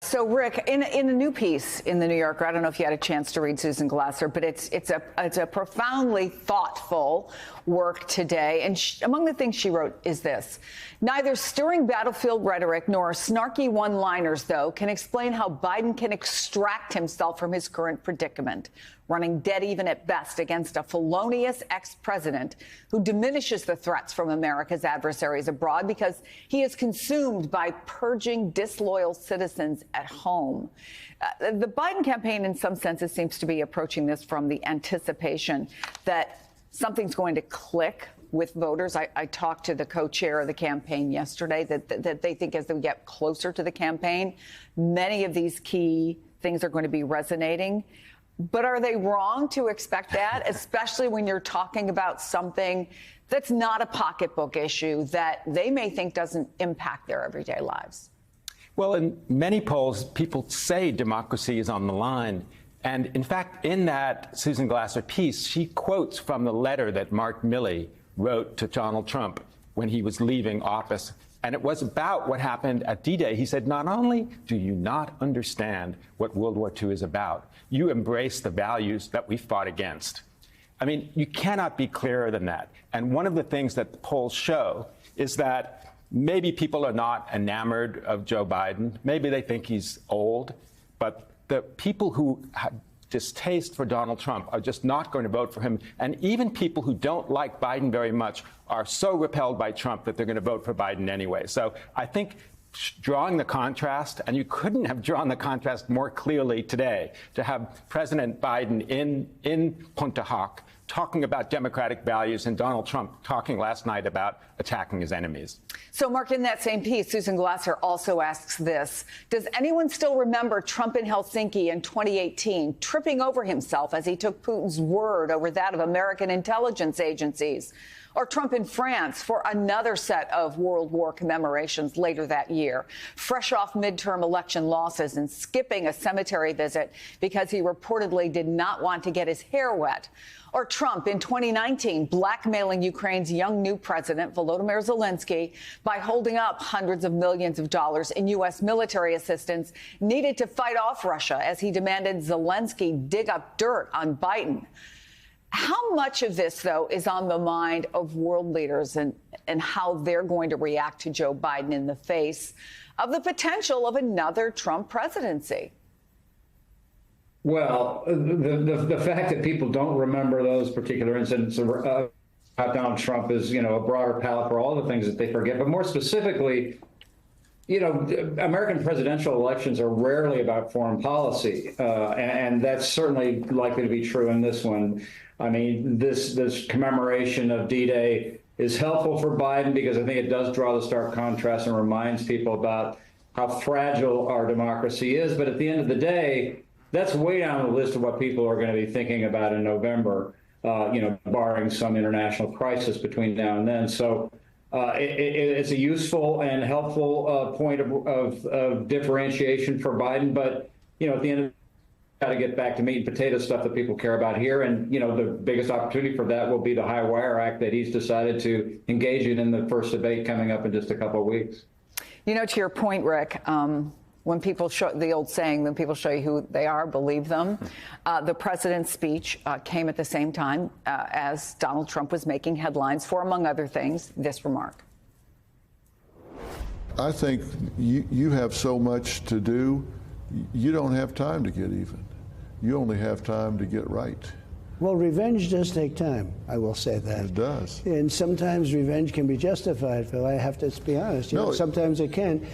So, Rick, in a new piece in the New Yorker, I don't know if you had a chance to read Susan Glasser, but it's a profoundly thoughtful work today. And among the things she wrote is this: neither stirring battlefield rhetoric nor snarky one-liners, though, can explain how Biden can extract himself from his current predicament, running dead even at best against a felonious ex-president who diminishes the threats from America's adversaries abroad because he is consumed by purging disloyal citizens at home. The Biden campaign, in some senses, seems to be approaching this from the anticipation that something's going to click with voters. I talked to the co-chair of the campaign yesterday that they think as they get closer to the campaign, many of these key things are going to be resonating. But are they wrong to expect that, especially when you're talking about something that's not a pocketbook issue that they may think doesn't impact their everyday lives? Well, in many polls, people say democracy is on the line. And in fact, in that Susan Glasser piece, she quotes from the letter that Mark Milley wrote to Donald Trump when he was leaving office. And it was about what happened at D-Day. He said, not only do you not understand what World War II is about, you embrace the values that we fought against. I mean, you cannot be clearer than that. And one of the things that the polls show is that maybe people are not enamored of Joe Biden. Maybe they think he's old. But the people who have distaste for Donald Trump are just not going to vote for him. And even people who don't like Biden very much are so repelled by Trump that they're going to vote for Biden anyway. So I think drawing the contrast, and you couldn't have drawn the contrast more clearly today, to have President Biden in Punta Hoc talking about democratic values and Donald Trump talking last night about attacking his enemies. So, Mark, in that same piece, Susan Glasser also asks this: does anyone still remember Trump in Helsinki in 2018 tripping over himself as he took Putin's word over that of American intelligence agencies? Or Trump in France for another set of World War commemorations later that year, fresh off midterm election losses and skipping a cemetery visit because he reportedly did not want to get his hair wet. Or Trump in 2019 blackmailing Ukraine's young new president, Volodymyr Zelensky, by holding up hundreds of millions of dollars in U.S. military assistance needed to fight off Russia as he demanded Zelensky dig up dirt on Biden. How much of this, though, is on the mind of world leaders and how they're going to react to Joe Biden in the face of the potential of another Trump presidency? Well, the fact that people don't remember those particular incidents about Donald Trump is, a broader palette for all the things that they forget. But more specifically, American presidential elections are rarely about foreign policy, and that's certainly likely to be true in this one. I mean, this commemoration of D-Day is helpful for Biden because I think it does draw the stark contrast and reminds people about how fragile our democracy is. But at the end of the day, that's way down the list of what people are going to be thinking about in November, barring some international crisis between now and then. So it's a useful and helpful point of differentiation for Biden. But, at the end of got to get back to meat and potato stuff that people care about here. And, the biggest opportunity for that will be the High Wire Act that he's decided to engage in the first debate coming up in just a couple of weeks. To your point, Rick, when people show the old saying, when people show you who they are, believe them. The president's speech came at the same time as Donald Trump was making headlines for, among other things, this remark. I think you have so much to do, you don't have time to get even. You only have time to get right. Well, revenge does take time, I will say that. It does. And sometimes revenge can be justified, Phil. I have to be honest. Sometimes it can.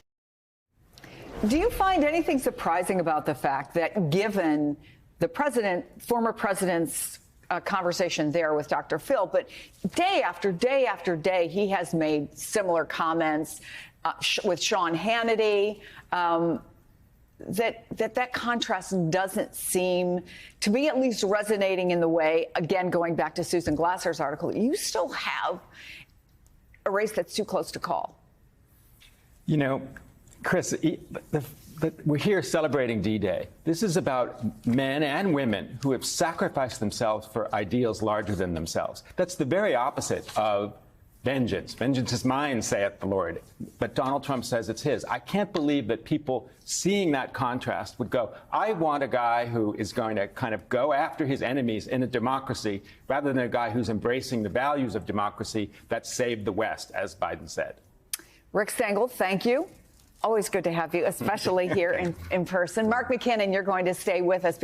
Do you find anything surprising about the fact that, given the former president's conversation there with Dr. Phil, but day after day after day, he has made similar comments with Sean Hannity, that contrast doesn't seem to be at least resonating in the way, again, going back to Susan Glasser's article, you still have a race that's too close to call? Chris, we're here celebrating D-Day. This is about men and women who have sacrificed themselves for ideals larger than themselves. That's the very opposite of vengeance. Vengeance is mine, saith the Lord. But Donald Trump says it's his. I can't believe that people seeing that contrast would go, I want a guy who is going to kind of go after his enemies in a democracy rather than a guy who's embracing the values of democracy that saved the West, as Biden said. Rick Stengel, thank you. Always good to have you, especially here in person. Mark McKinnon, you're going to stay with us.